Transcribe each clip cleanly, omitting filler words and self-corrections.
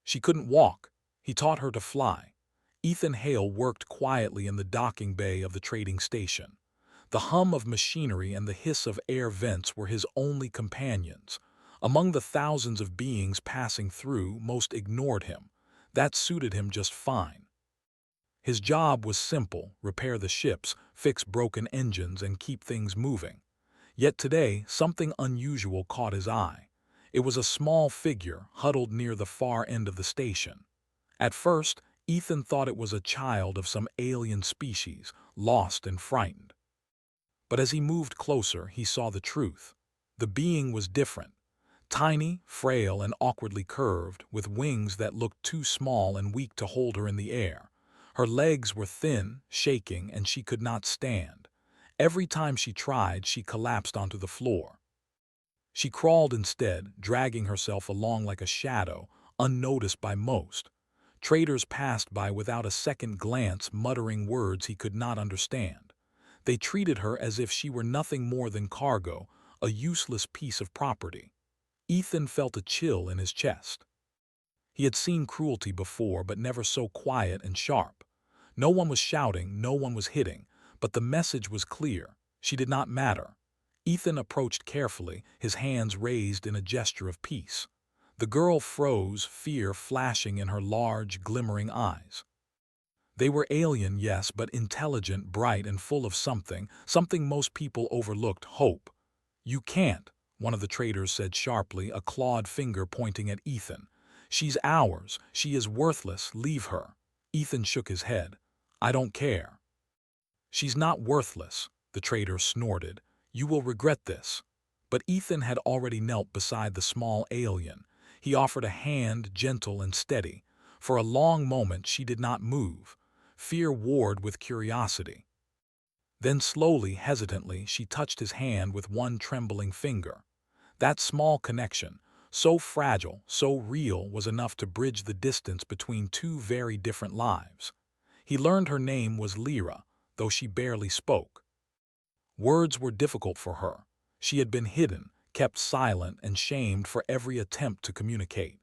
She couldn't walk. He taught her to fly. Ethan Hale worked quietly in the docking bay of the trading station. The hum of machinery and the hiss of air vents were his only companions. Among the thousands of beings passing through, most ignored him. That suited him just fine. His job was simple: repair the ships, fix broken engines, and keep things moving. Yet today, something unusual caught his eye. It was a small figure huddled near the far end of the station. At first, Ethan thought it was a child of some alien species, lost and frightened. But as he moved closer, he saw the truth. The being was different. Tiny, frail, and awkwardly curved, with wings that looked too small and weak to hold her in the air. Her legs were thin, shaking, and she could not stand. Every time she tried, she collapsed onto the floor. She crawled instead, dragging herself along like a shadow, unnoticed by most. Traders passed by without a second glance, muttering words he could not understand. They treated her as if she were nothing more than cargo, a useless piece of property. Ethan felt a chill in his chest. He had seen cruelty before, but never so quiet and sharp. No one was shouting, no one was hitting, but the message was clear. She did not matter. Ethan approached carefully, his hands raised in a gesture of peace. The girl froze, fear flashing in her large, glimmering eyes. They were alien, yes, but intelligent, bright, and full of something most people overlooked: hope. "You can't," one of the traders said sharply, a clawed finger pointing at Ethan. "She's ours. She is worthless. Leave her." Ethan shook his head. "I don't care." "She's not worthless," the trader snorted. "You will regret this." But Ethan had already knelt beside the small alien. He offered a hand, gentle and steady. For a long moment she did not move. Fear warred with curiosity. Then slowly, hesitantly, she touched his hand with one trembling finger. That small connection, so fragile, so real, was enough to bridge the distance between two very different lives. He learned her name was Lyra, though she barely spoke. Words were difficult for her. She had been hidden, kept silent, and shamed for every attempt to communicate.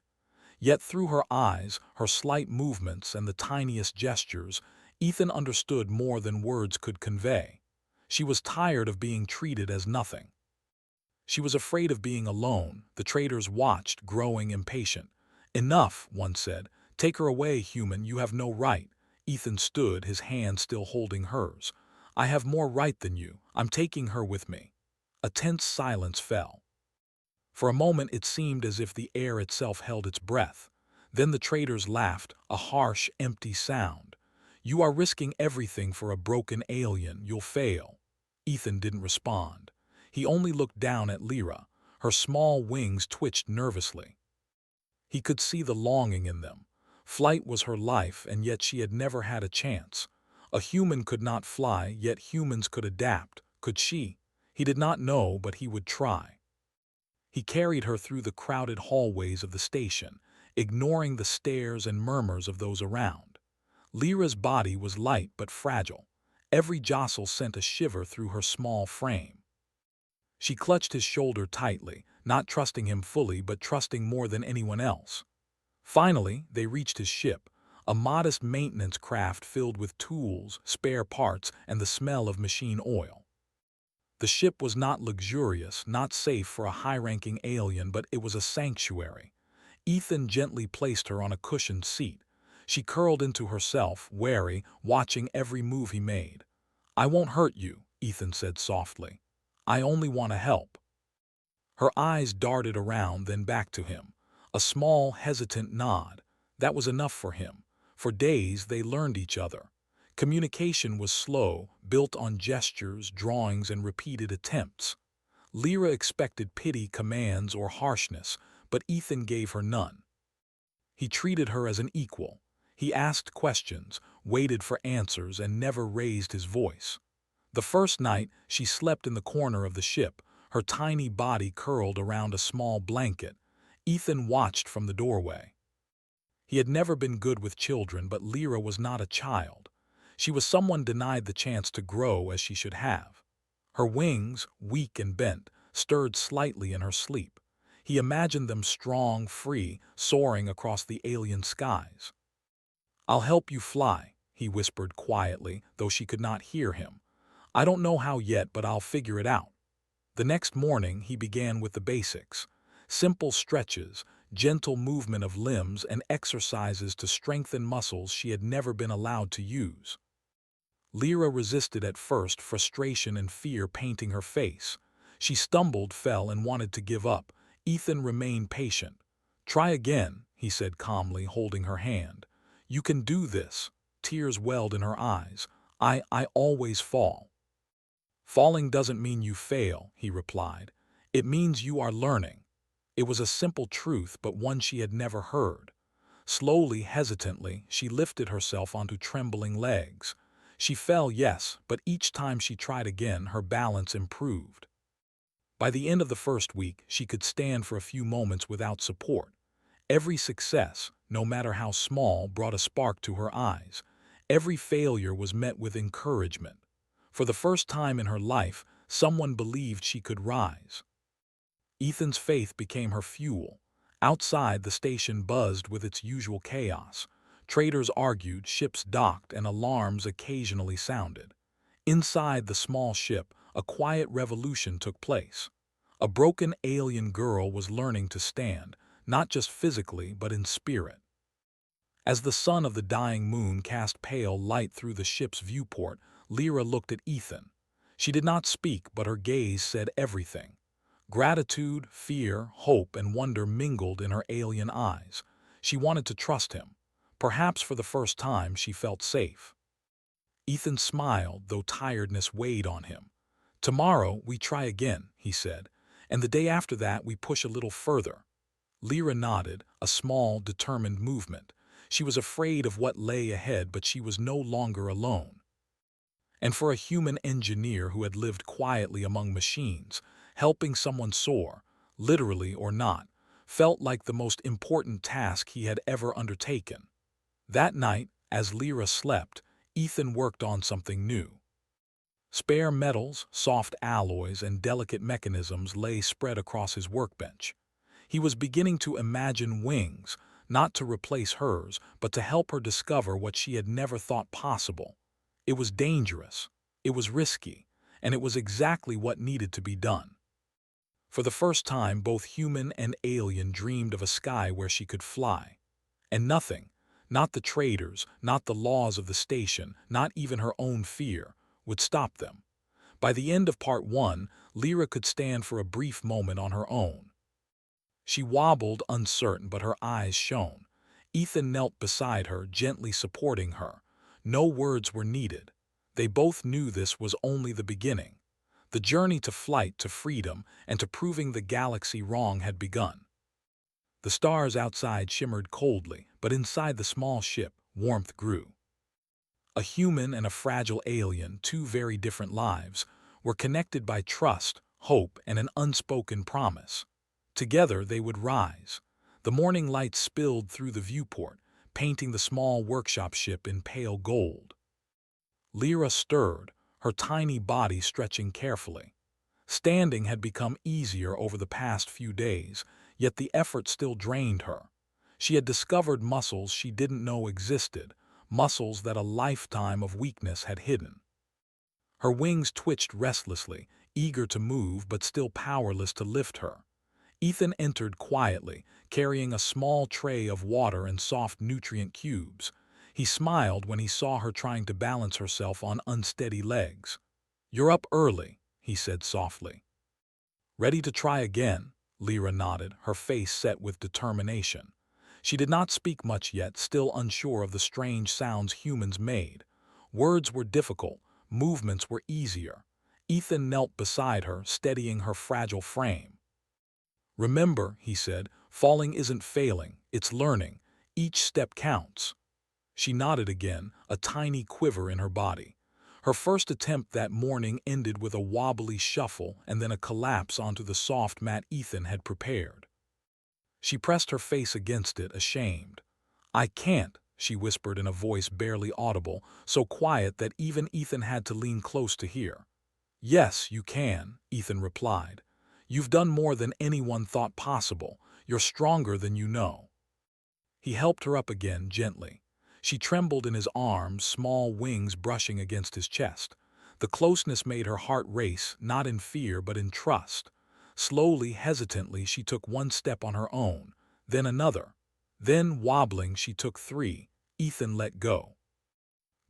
Yet through her eyes, her slight movements, and the tiniest gestures, Ethan understood more than words could convey. She was tired of being treated as nothing. She was afraid of being alone. The traders watched, growing impatient. "Enough," one said. "Take her away, human. You have no right." Ethan stood, his hand still holding hers. "I have more right than you. I'm taking her with me." A tense silence fell. For a moment it seemed as if the air itself held its breath. Then the traders laughed, a harsh, empty sound. "You are risking everything for a broken alien. You'll fail." Ethan didn't respond. He only looked down at Lyra. Her small wings twitched nervously. He could see the longing in them. Flight was her life, and yet she had never had a chance. A human could not fly, yet humans could adapt. Could she? He did not know, but he would try. He carried her through the crowded hallways of the station, ignoring the stares and murmurs of those around. Lyra's body was light but fragile. Every jostle sent a shiver through her small frame. She clutched his shoulder tightly, not trusting him fully but trusting more than anyone else. Finally, they reached his ship, a modest maintenance craft filled with tools, spare parts, and the smell of machine oil. The ship was not luxurious, not safe for a high-ranking alien, but it was a sanctuary. Ethan gently placed her on a cushioned seat. She curled into herself, wary, watching every move he made. "I won't hurt you," Ethan said softly. "I only want to help." Her eyes darted around, then back to him. A small, hesitant nod. That was enough for him. For days they learned each other. Communication was slow, built on gestures, drawings, and repeated attempts. Lyra expected pity, commands, or harshness, but Ethan gave her none. He treated her as an equal. He asked questions, waited for answers, and never raised his voice. The first night, she slept in the corner of the ship, her tiny body curled around a small blanket. Ethan watched from the doorway. He had never been good with children, but Lyra was not a child. She was someone denied the chance to grow as she should have. Her wings, weak and bent, stirred slightly in her sleep. He imagined them strong, free, soaring across the alien skies. "I'll help you fly," he whispered quietly, though she could not hear him. "I don't know how yet, but I'll figure it out." The next morning, he began with the basics. Simple stretches, gentle movement of limbs, and exercises to strengthen muscles she had never been allowed to use. Lyra resisted at first, frustration and fear painting her face. She stumbled, fell, and wanted to give up. Ethan remained patient. "Try again," he said calmly, holding her hand. "You can do this." Tears welled in her eyes. I always fall." "Falling doesn't mean you fail," he replied. "It means you are learning." It was a simple truth, but one she had never heard. Slowly, hesitantly, she lifted herself onto trembling legs. She fell, yes, but each time she tried again, her balance improved. By the end of the first week, she could stand for a few moments without support. Every success, no matter how small, brought a spark to her eyes. Every failure was met with encouragement. For the first time in her life, someone believed she could rise. Ethan's faith became her fuel. Outside, the station buzzed with its usual chaos. Traders argued, ships docked, and alarms occasionally sounded. Inside the small ship, a quiet revolution took place. A broken alien girl was learning to stand, not just physically, but in spirit. As the sun of the dying moon cast pale light through the ship's viewport, Lyra looked at Ethan. She did not speak, but her gaze said everything. Gratitude, fear, hope, and wonder mingled in her alien eyes. She wanted to trust him. Perhaps for the first time she felt safe. Ethan smiled, though tiredness weighed on him. "Tomorrow we try again," he said, "and the day after that we push a little further." Lyra nodded, a small, determined movement. She was afraid of what lay ahead, but she was no longer alone. And for a human engineer who had lived quietly among machines, helping someone soar, literally or not, felt like the most important task he had ever undertaken. That night, as Lyra slept, Ethan worked on something new. Spare metals, soft alloys, and delicate mechanisms lay spread across his workbench. He was beginning to imagine wings, not to replace hers, but to help her discover what she had never thought possible. It was dangerous, it was risky, and it was exactly what needed to be done. For the first time, both human and alien dreamed of a sky where she could fly. And nothing, not the traders, not the laws of the station, not even her own fear, would stop them. By the end of part 1, Lyra could stand for a brief moment on her own. She wobbled, uncertain, but her eyes shone. Ethan knelt beside her, gently supporting her. No words were needed. They both knew this was only the beginning. The journey to flight, to freedom, and to proving the galaxy wrong had begun. The stars outside shimmered coldly, but inside the small ship, warmth grew. A human and a fragile alien, two very different lives, were connected by trust, hope, and an unspoken promise. Together they would rise. The morning light spilled through the viewport, painting the small workshop ship in pale gold. Lyra stirred, her tiny body stretching carefully. Standing had become easier over the past few days, yet the effort still drained her. She had discovered muscles she didn't know existed, muscles that a lifetime of weakness had hidden. Her wings twitched restlessly, eager to move but still powerless to lift her. Ethan entered quietly, carrying a small tray of water and soft nutrient cubes. He smiled when he saw her trying to balance herself on unsteady legs. "You're up early," he said softly. "Ready to try again?" Lyra nodded, her face set with determination. She did not speak much yet, still unsure of the strange sounds humans made. Words were difficult, movements were easier. Ethan knelt beside her, steadying her fragile frame. "Remember," he said, "falling isn't failing, it's learning. Each step counts." She nodded again, a tiny quiver in her body. Her first attempt that morning ended with a wobbly shuffle and then a collapse onto the soft mat Ethan had prepared. She pressed her face against it, ashamed. "I can't," she whispered in a voice barely audible, so quiet that even Ethan had to lean close to hear. "Yes, you can," Ethan replied. You've done more than anyone thought possible. You're stronger than you know." He helped her up again gently. She trembled in his arms, small wings brushing against his chest. The closeness made her heart race, not in fear but in trust. Slowly, hesitantly, she took one step on her own, then another. Then, wobbling, she took three. Ethan let go.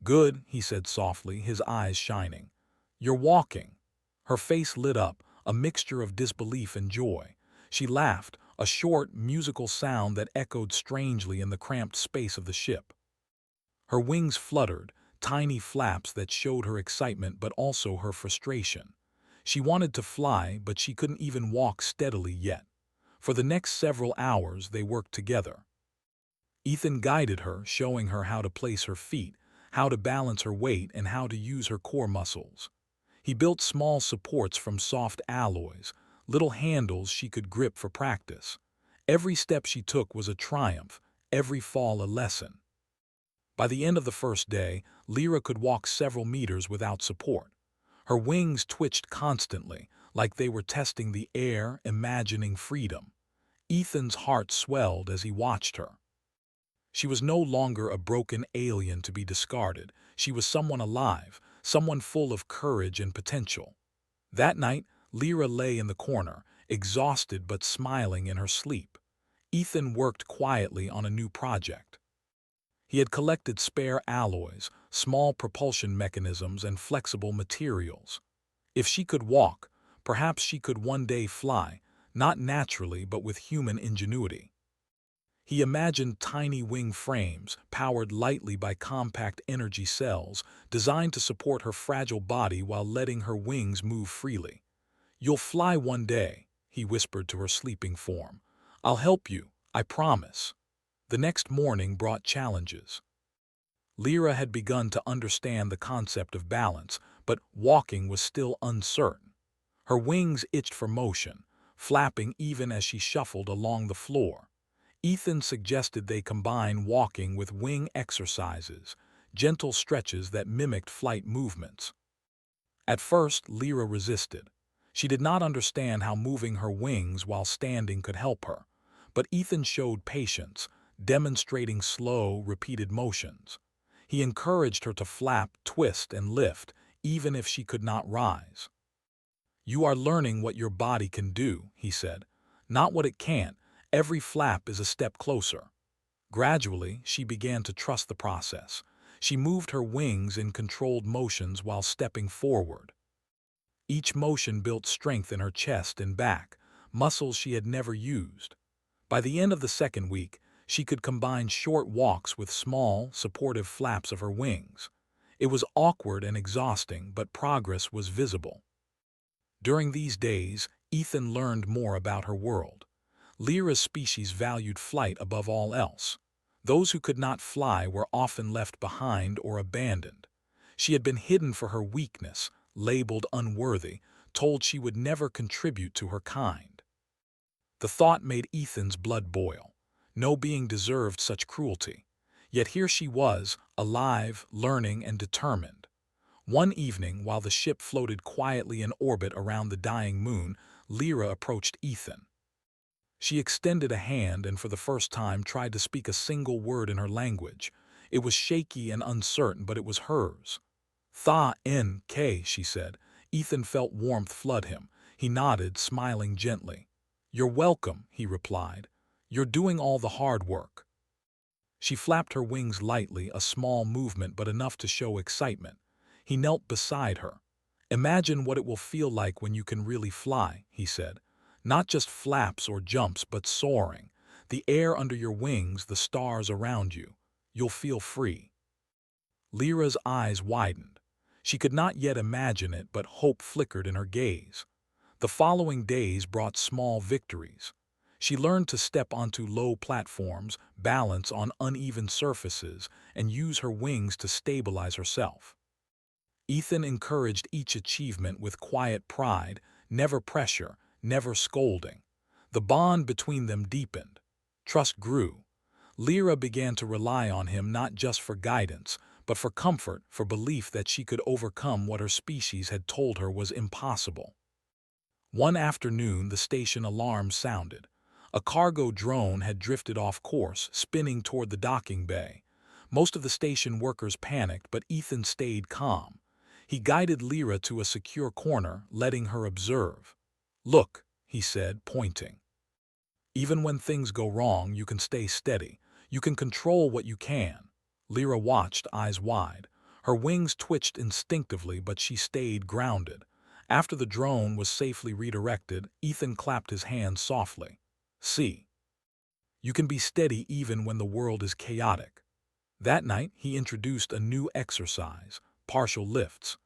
"Good," he said softly, his eyes shining. "You're walking." Her face lit up, a mixture of disbelief and joy. She laughed, a short, musical sound that echoed strangely in the cramped space of the ship. Her wings fluttered, tiny flaps that showed her excitement but also her frustration. She wanted to fly, but she couldn't even walk steadily yet. For the next several hours they worked together. Ethan guided her, showing her how to place her feet, how to balance her weight, and how to use her core muscles. He built small supports from soft alloys, little handles she could grip for practice. Every step she took was a triumph, every fall a lesson. By the end of the first day, Lyra could walk several meters without support. Her wings twitched constantly, like they were testing the air, imagining freedom. Ethan's heart swelled as he watched her. She was no longer a broken alien to be discarded. She was someone alive, someone full of courage and potential. That night, Lyra lay in the corner, exhausted but smiling in her sleep. Ethan worked quietly on a new project. He had collected spare alloys, small propulsion mechanisms, and flexible materials. If she could walk, perhaps she could one day fly, not naturally but with human ingenuity. He imagined tiny wing frames, powered lightly by compact energy cells, designed to support her fragile body while letting her wings move freely. "You'll fly one day," he whispered to her sleeping form. "I'll help you, I promise." The next morning brought challenges. Lyra had begun to understand the concept of balance, but walking was still uncertain. Her wings itched for motion, flapping even as she shuffled along the floor. Ethan suggested they combine walking with wing exercises, gentle stretches that mimicked flight movements. At first, Lyra resisted. She did not understand how moving her wings while standing could help her, but Ethan showed patience, demonstrating slow, repeated motions. He encouraged her to flap, twist, and lift, even if she could not rise. "You are learning what your body can do," he said, "not what it can't. Every flap is a step closer." Gradually, she began to trust the process. She moved her wings in controlled motions while stepping forward. Each motion built strength in her chest and back, muscles she had never used. By the end of the second week, she could combine short walks with small, supportive flaps of her wings. It was awkward and exhausting, but progress was visible. During these days, Ethan learned more about her world. Lyra's species valued flight above all else. Those who could not fly were often left behind or abandoned. She had been hidden for her weakness, labeled unworthy, told she would never contribute to her kind. The thought made Ethan's blood boil. No being deserved such cruelty. Yet here she was, alive, learning, and determined. One evening, while the ship floated quietly in orbit around the dying moon, Lyra approached Ethan. She extended a hand and for the first time tried to speak a single word in her language. It was shaky and uncertain, but it was hers. "Tha-N-K," she said. Ethan felt warmth flood him. He nodded, smiling gently. "You're welcome," he replied. "You're doing all the hard work." She flapped her wings lightly, a small movement but enough to show excitement. He knelt beside her. "Imagine what it will feel like when you can really fly," he said. "Not just flaps or jumps, but soaring. The air under your wings, the stars around you. You'll feel free." Lyra's eyes widened. She could not yet imagine it, but hope flickered in her gaze. The following days brought small victories. She learned to step onto low platforms, balance on uneven surfaces, and use her wings to stabilize herself. Ethan encouraged each achievement with quiet pride, never pressure, never scolding. The bond between them deepened. Trust grew. Lyra began to rely on him not just for guidance, but for comfort, for belief that she could overcome what her species had told her was impossible. One afternoon, the station alarm sounded. A cargo drone had drifted off course, spinning toward the docking bay. Most of the station workers panicked, but Ethan stayed calm. He guided Lyra to a secure corner, letting her observe. "Look," he said, pointing. "Even when things go wrong, you can stay steady. You can control what you can." Lyra watched, eyes wide. Her wings twitched instinctively, but she stayed grounded. After the drone was safely redirected, Ethan clapped his hands softly. "See, you can be steady even when the world is chaotic." That night, he introduced a new exercise, partial lifts.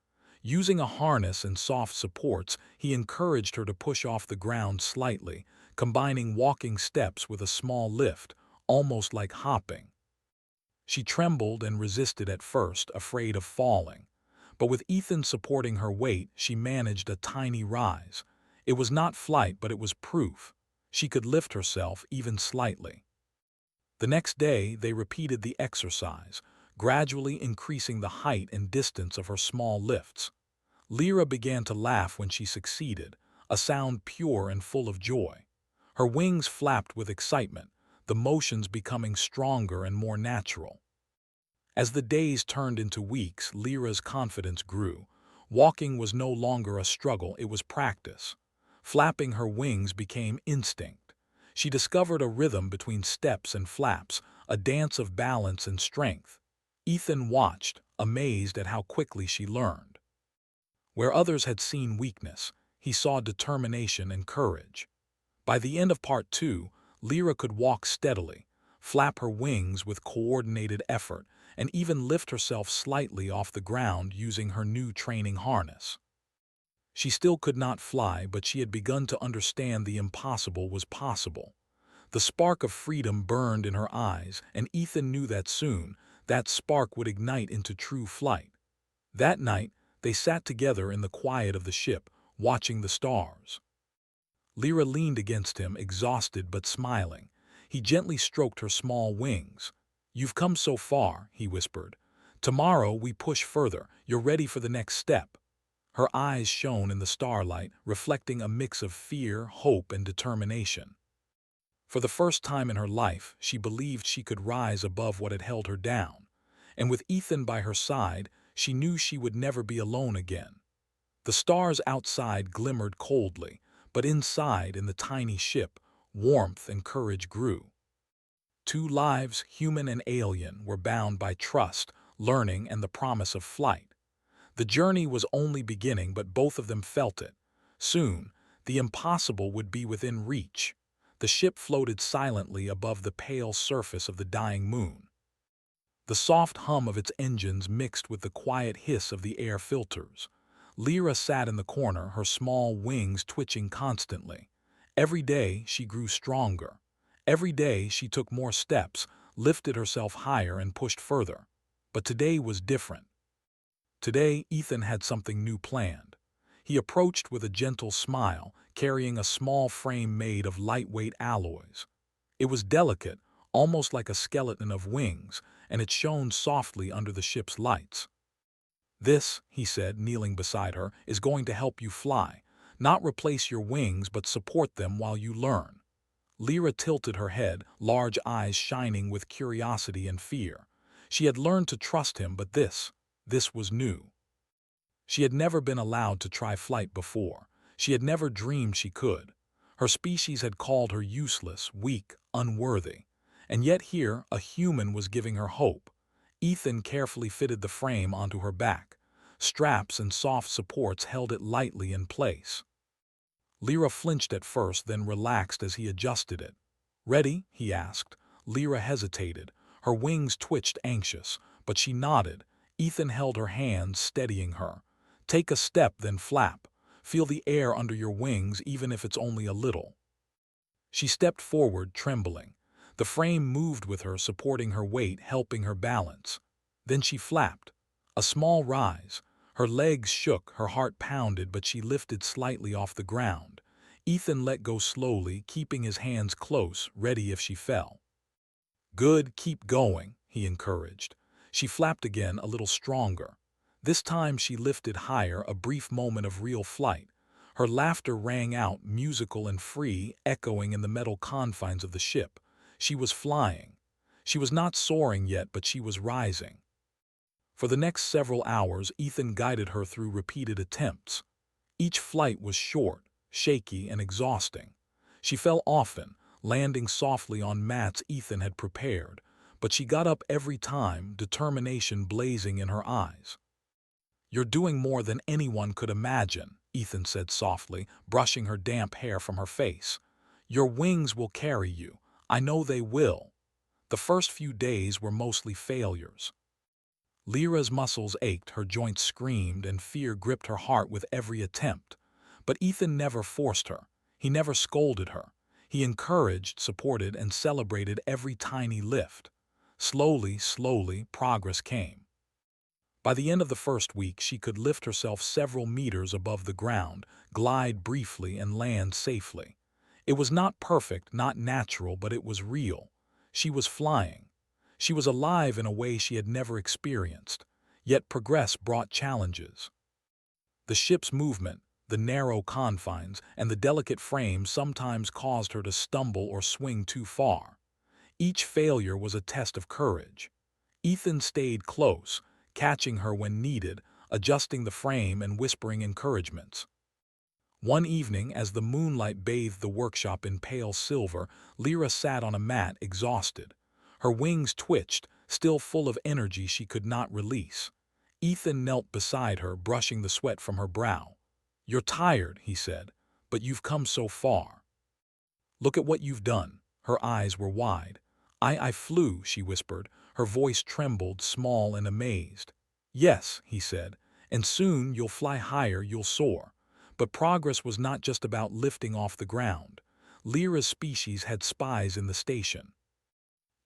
Using a harness and soft supports, he encouraged her to push off the ground slightly, combining walking steps with a small lift, almost like hopping. She trembled and resisted at first, afraid of falling. But with Ethan supporting her weight, she managed a tiny rise. It was not flight, but it was proof. She could lift herself, even slightly. The next day, they repeated the exercise, gradually increasing the height and distance of her small lifts. Lyra began to laugh when she succeeded, a sound pure and full of joy. Her wings flapped with excitement, the motions becoming stronger and more natural. As the days turned into weeks, Lyra's confidence grew. Walking was no longer a struggle, it was practice. Flapping her wings became instinct. She discovered a rhythm between steps and flaps, a dance of balance and strength. Ethan watched, amazed at how quickly she learned. Where others had seen weakness, he saw determination and courage. By the end of part 2, Lyra could walk steadily, flap her wings with coordinated effort, and even lift herself slightly off the ground using her new training harness. She still could not fly, but she had begun to understand the impossible was possible. The spark of freedom burned in her eyes, and Ethan knew that soon, that spark would ignite into true flight. That night, they sat together in the quiet of the ship, watching the stars. Lyra leaned against him, exhausted but smiling. He gently stroked her small wings. "You've come so far," he whispered. "Tomorrow we push further. You're ready for the next step." Her eyes shone in the starlight, reflecting a mix of fear, hope, and determination. For the first time in her life, she believed she could rise above what had held her down. And with Ethan by her side, she knew she would never be alone again. The stars outside glimmered coldly, but inside, in the tiny ship, warmth and courage grew. Two lives, human and alien, were bound by trust, learning, and the promise of flight. The journey was only beginning, but both of them felt it. Soon, the impossible would be within reach. The ship floated silently above the pale surface of the dying moon. The soft hum of its engines mixed with the quiet hiss of the air filters. Lyra sat in the corner, her small wings twitching constantly. Every day she grew stronger. Every day she took more steps, lifted herself higher and pushed further. But today was different. Today, Ethan had something new planned. He approached with a gentle smile, carrying a small frame made of lightweight alloys. It was delicate, almost like a skeleton of wings, and it shone softly under the ship's lights. "This," he said, kneeling beside her, "is going to help you fly. Not replace your wings, but support them while you learn." Lyra tilted her head, large eyes shining with curiosity and fear. She had learned to trust him, but this was new. She had never been allowed to try flight before. She had never dreamed she could. Her species had called her useless, weak, unworthy. And yet here, a human was giving her hope. Ethan carefully fitted the frame onto her back. Straps and soft supports held it lightly in place. Lyra flinched at first, then relaxed as he adjusted it. "Ready?" he asked. Lyra hesitated. Her wings twitched, anxious, but she nodded. Ethan held her hands, steadying her. "Take a step, then flap. Feel the air under your wings, even if it's only a little." She stepped forward, trembling. The frame moved with her, supporting her weight, helping her balance. Then she flapped. A small rise. Her legs shook, her heart pounded, but she lifted slightly off the ground. Ethan let go slowly, keeping his hands close, ready if she fell. "Good, keep going," he encouraged. She flapped again, a little stronger. This time she lifted higher, a brief moment of real flight. Her laughter rang out, musical and free, echoing in the metal confines of the ship. She was flying. She was not soaring yet, but she was rising. For the next several hours, Ethan guided her through repeated attempts. Each flight was short, shaky, and exhausting. She fell often, landing softly on mats Ethan had prepared, but she got up every time, determination blazing in her eyes. "You're doing more than anyone could imagine," Ethan said softly, brushing her damp hair from her face. "Your wings will carry you. I know they will." The first few days were mostly failures. Lyra's muscles ached, her joints screamed, and fear gripped her heart with every attempt. But Ethan never forced her. He never scolded her. He encouraged, supported, and celebrated every tiny lift. Slowly, progress came. By the end of the first week, she could lift herself several meters above the ground, glide briefly, and land safely. It was not perfect, not natural, but it was real. She was flying. She was alive in a way she had never experienced. Yet progress brought challenges. The ship's movement, the narrow confines, and the delicate frame sometimes caused her to stumble or swing too far. Each failure was a test of courage. Ethan stayed close, catching her when needed, adjusting the frame and whispering encouragements. One evening, as the moonlight bathed the workshop in pale silver, Lyra sat on a mat, exhausted. Her wings twitched, still full of energy she could not release. Ethan knelt beside her, brushing the sweat from her brow. "You're tired," he said, "but you've come so far. Look at what you've done." Her eyes were wide. I flew," she whispered. Her voice trembled, small and amazed. "Yes," he said, "and soon you'll fly higher, you'll soar." But progress was not just about lifting off the ground. Lyra's species had spies in the station.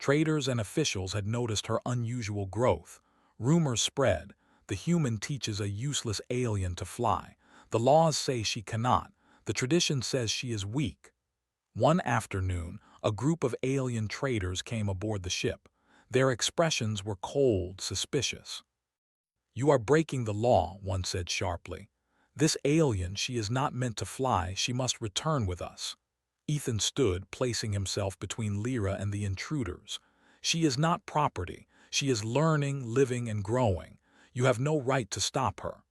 Traders and officials had noticed her unusual growth. Rumors spread. The human teaches a useless alien to fly. The laws say she cannot. The tradition says she is weak. One afternoon, a group of alien traders came aboard the ship. Their expressions were cold, suspicious. "You are breaking the law," one said sharply. "This alien, she is not meant to fly. She must return with us." Ethan stood, placing himself between Lyra and the intruders. "She is not property. She is learning, living, and growing. You have no right to stop her."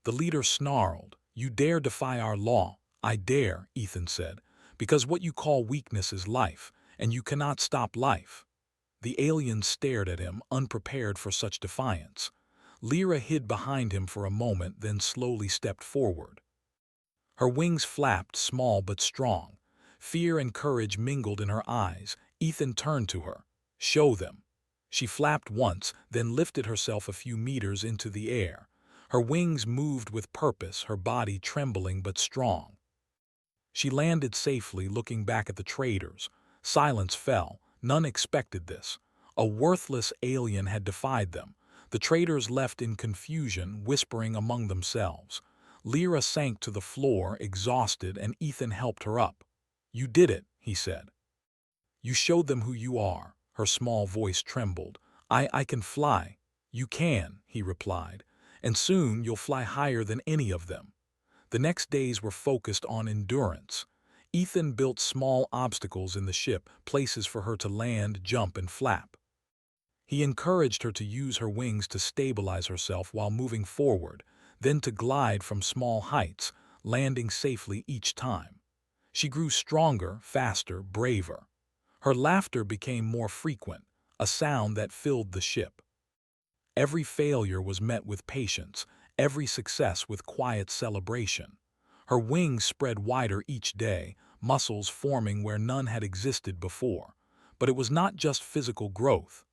The leader snarled. "You dare defy our law?" "I dare," Ethan said, "because what you call weakness is life, and you cannot stop life." The aliens stared at him, unprepared for such defiance. Lyra hid behind him for a moment, then slowly stepped forward. Her wings flapped, small but strong. Fear and courage mingled in her eyes. Ethan turned to her. "Show them." She flapped once, then lifted herself a few meters into the air. Her wings moved with purpose, her body trembling but strong. She landed safely, looking back at the traders. Silence fell. None expected this. A worthless alien had defied them. The traders left in confusion, whispering among themselves. Lyra sank to the floor, exhausted, and Ethan helped her up. "You did it," he said. "You showed them who you are." Her small voice trembled. I can fly." "You can," he replied, "and soon you'll fly higher than any of them." The next days were focused on endurance. Ethan built small obstacles in the ship, places for her to land, jump, and flap. He encouraged her to use her wings to stabilize herself while moving forward, then to glide from small heights, landing safely each time. She grew stronger, faster, braver. Her laughter became more frequent, a sound that filled the ship. Every failure was met with patience, every success with quiet celebration. Her wings spread wider each day, muscles forming where none had existed before. But it was not just physical growth.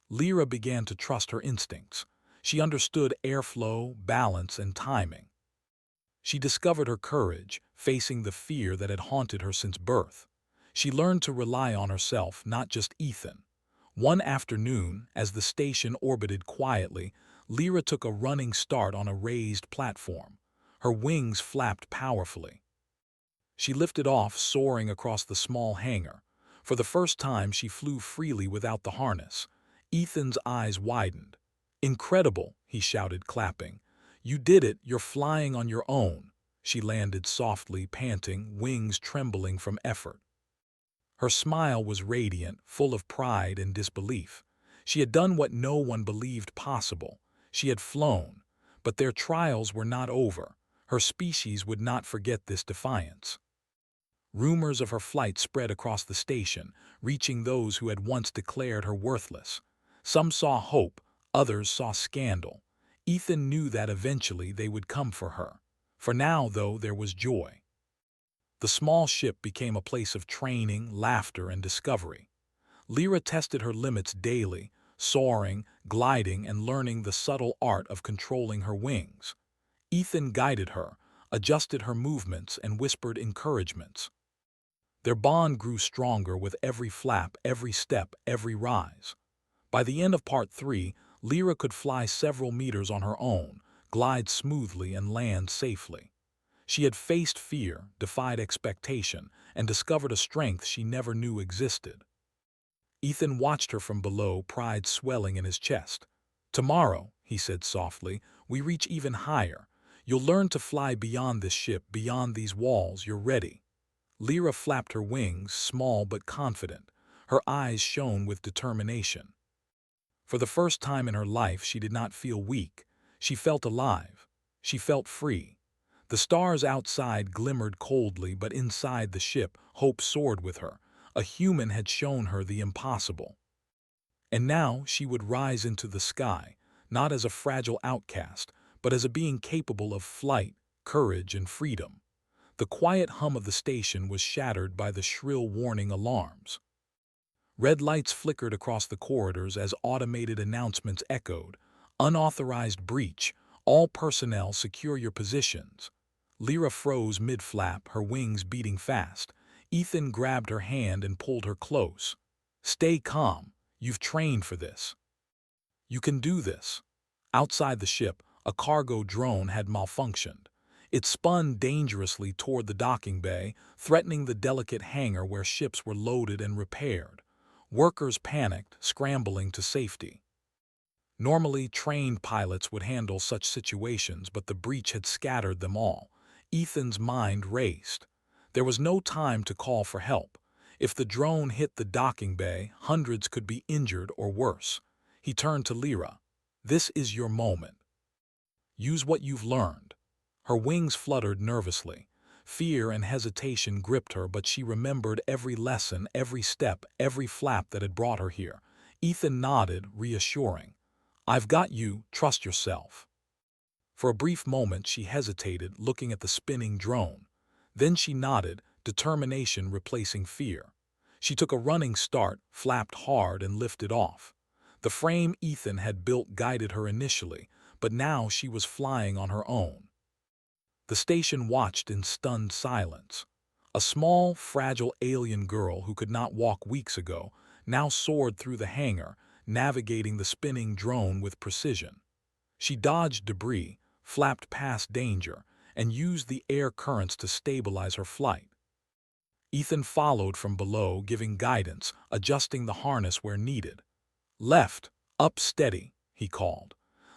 Lyra began to trust her instincts. She understood airflow, balance, and timing. She discovered her courage, facing the fear that had haunted her since birth. She learned to rely on herself, not just Ethan. One afternoon, as the station orbited quietly, Lyra took a running start on a raised platform. Her wings flapped powerfully. She lifted off, soaring across the small hangar. For the first time, she flew freely without the harness. Ethan's eyes widened. "Incredible," he shouted, clapping. "You did it, you're flying on your own." She landed softly, panting, wings trembling from effort. Her smile was radiant, full of pride and disbelief. She had done what no one believed possible. She had flown, but their trials were not over. Her species would not forget this defiance. Rumors of her flight spread across the station, reaching those who had once declared her worthless. Some saw hope, others saw scandal. Ethan knew that eventually they would come for her. For now, though, there was joy. The small ship became a place of training, laughter, and discovery. Lyra tested her limits daily, soaring, gliding, and learning the subtle art of controlling her wings. Ethan guided her, adjusted her movements, and whispered encouragements. Their bond grew stronger with every flap, every step, every rise. By the end of part 3, Lyra could fly several meters on her own, glide smoothly, and land safely. She had faced fear, defied expectation, and discovered a strength she never knew existed. Ethan watched her from below, pride swelling in his chest. "Tomorrow," he said softly, "we reach even higher. You'll learn to fly beyond this ship, beyond these walls. You're ready." Lyra flapped her wings, small but confident. Her eyes shone with determination. For the first time in her life, she did not feel weak. She felt alive. She felt free. The stars outside glimmered coldly, but inside the ship, hope soared with her. A human had shown her the impossible. And now she would rise into the sky, not as a fragile outcast, but as a being capable of flight, courage, and freedom. The quiet hum of the station was shattered by the shrill warning alarms. Red lights flickered across the corridors as automated announcements echoed. "Unauthorized breach. All personnel secure your positions." Lyra froze mid-flap, her wings beating fast. Ethan grabbed her hand and pulled her close. "Stay calm. You've trained for this. You can do this." Outside the ship, a cargo drone had malfunctioned. It spun dangerously toward the docking bay, threatening the delicate hangar where ships were loaded and repaired. Workers panicked, scrambling to safety. Normally, trained pilots would handle such situations, but the breach had scattered them all. Ethan's mind raced. There was no time to call for help. If the drone hit the docking bay, hundreds could be injured or worse. He turned to Lyra. "This is your moment. Use what you've learned." Her wings fluttered nervously. Fear and hesitation gripped her, but she remembered every lesson, every step, every flap that had brought her here. Ethan nodded, reassuring. "I've got you. Trust yourself." For a brief moment she hesitated, looking at the spinning drone. Then she nodded, determination replacing fear. She took a running start, flapped hard, and lifted off. The frame Ethan had built guided her initially, but now she was flying on her own. The station watched in stunned silence. A small, fragile alien girl who could not walk weeks ago now soared through the hangar, navigating the spinning drone with precision. She dodged debris, flapped past danger, and used the air currents to stabilize her flight. Ethan followed from below, giving guidance, adjusting the harness where needed. "Left, up steady," he called.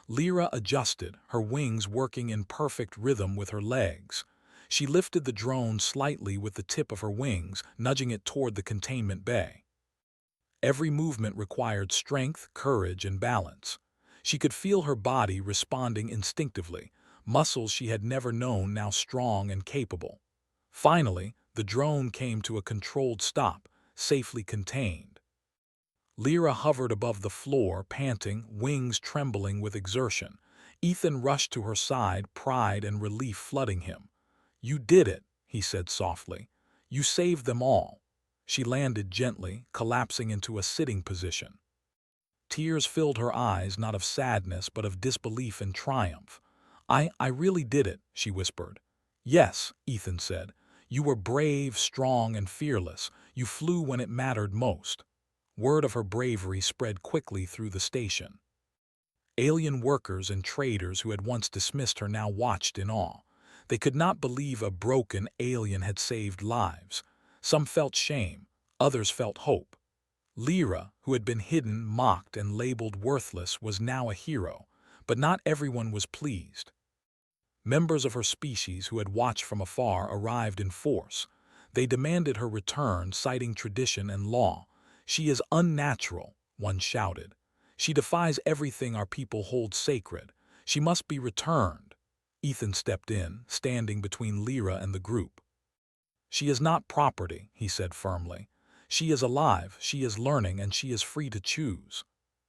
Lyra adjusted, her wings working in perfect rhythm with her legs. She lifted the drone slightly with the tip of her wings, nudging it toward the containment bay. Every movement required strength, courage, and balance. She could feel her body responding instinctively, muscles she had never known now strong and capable. Finally, the drone came to a controlled stop, safely contained. Lyra hovered above the floor, panting, wings trembling with exertion. Ethan rushed to her side, pride and relief flooding him. "You did it," he said softly. "You saved them all." She landed gently, collapsing into a sitting position. Tears filled her eyes, not of sadness but of disbelief and triumph. I really did it," she whispered. "Yes," Ethan said. "You were brave, strong, and fearless. You flew when it mattered most." Word of her bravery spread quickly through the station. Alien workers and traders who had once dismissed her now watched in awe. They could not believe a broken alien had saved lives. Some felt shame, others felt hope. Lyra, who had been hidden, mocked, and labeled worthless, was now a hero, but not everyone was pleased. Members of her species who had watched from afar arrived in force. They demanded her return, citing tradition and law. "She is unnatural," one shouted. "She defies everything our people hold sacred. She must be returned." Ethan stepped in, standing between Lyra and the group. "She is not property," he said firmly. "She is alive, she is learning, and she is free to choose."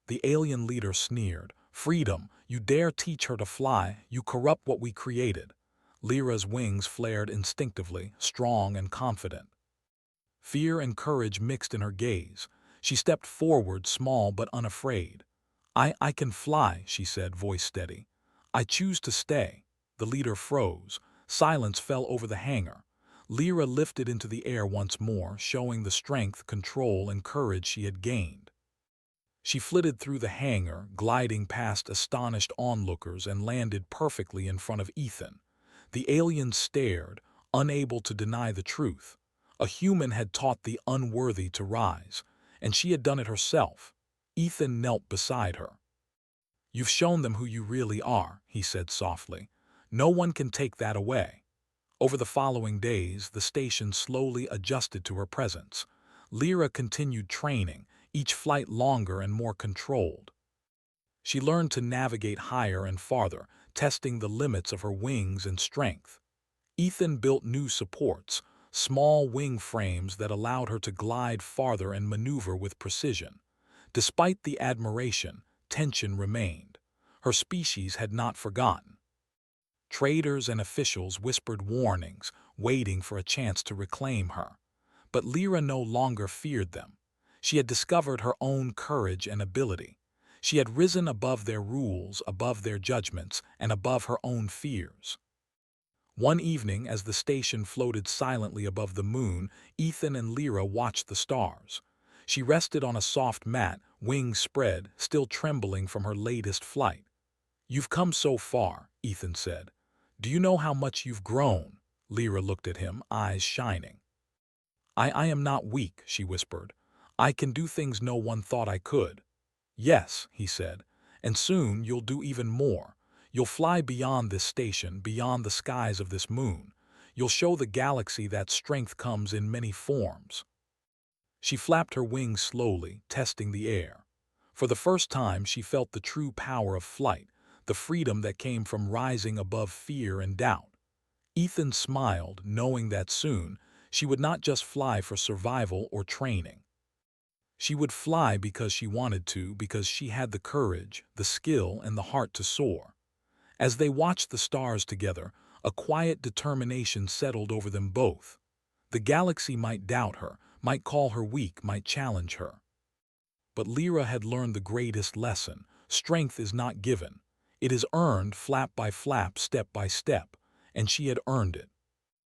The alien leader sneered. "Freedom! You dare teach her to fly, you corrupt what we created." Lyra's wings flared instinctively, strong and confident. Fear and courage mixed in her gaze. She stepped forward, small but unafraid. I can fly," she said, voice steady. "I choose to stay." The leader froze. Silence fell over the hangar. Lyra lifted into the air once more, showing the strength, control, and courage she had gained. She flitted through the hangar, gliding past astonished onlookers, and landed perfectly in front of Ethan. The alien stared, unable to deny the truth. A human had taught the unworthy to rise, and she had done it herself. Ethan knelt beside her. "You've shown them who you really are," he said softly. "No one can take that away." Over the following days, the station slowly adjusted to her presence. Lyra continued training, each flight longer and more controlled. She learned to navigate higher and farther, testing the limits of her wings and strength. Ethan built new supports, small wing frames that allowed her to glide farther and maneuver with precision. Despite the admiration, tension remained. Her species had not forgotten. Traders and officials whispered warnings, waiting for a chance to reclaim her. But Lyra no longer feared them. She had discovered her own courage and ability. She had risen above their rules, above their judgments, and above her own fears. One evening, as the station floated silently above the moon, Ethan and Lyra watched the stars. She rested on a soft mat, wings spread, still trembling from her latest flight. "You've come so far," Ethan said. "Do you know how much you've grown?" Lyra looked at him, eyes shining. I am not weak," she whispered. "I can do things no one thought I could." "Yes," he said, "and soon you'll do even more. You'll fly beyond this station, beyond the skies of this moon. You'll show the galaxy that strength comes in many forms." She flapped her wings slowly, testing the air. For the first time, she felt the true power of flight, the freedom that came from rising above fear and doubt. Ethan smiled, knowing that soon she would not just fly for survival or training. She would fly because she wanted to, because she had the courage, the skill, and the heart to soar. As they watched the stars together, a quiet determination settled over them both. The galaxy might doubt her, might call her weak, might challenge her. But Lyra had learned the greatest lesson. Strength is not given. It is earned, flap by flap, step by step, and she had earned it.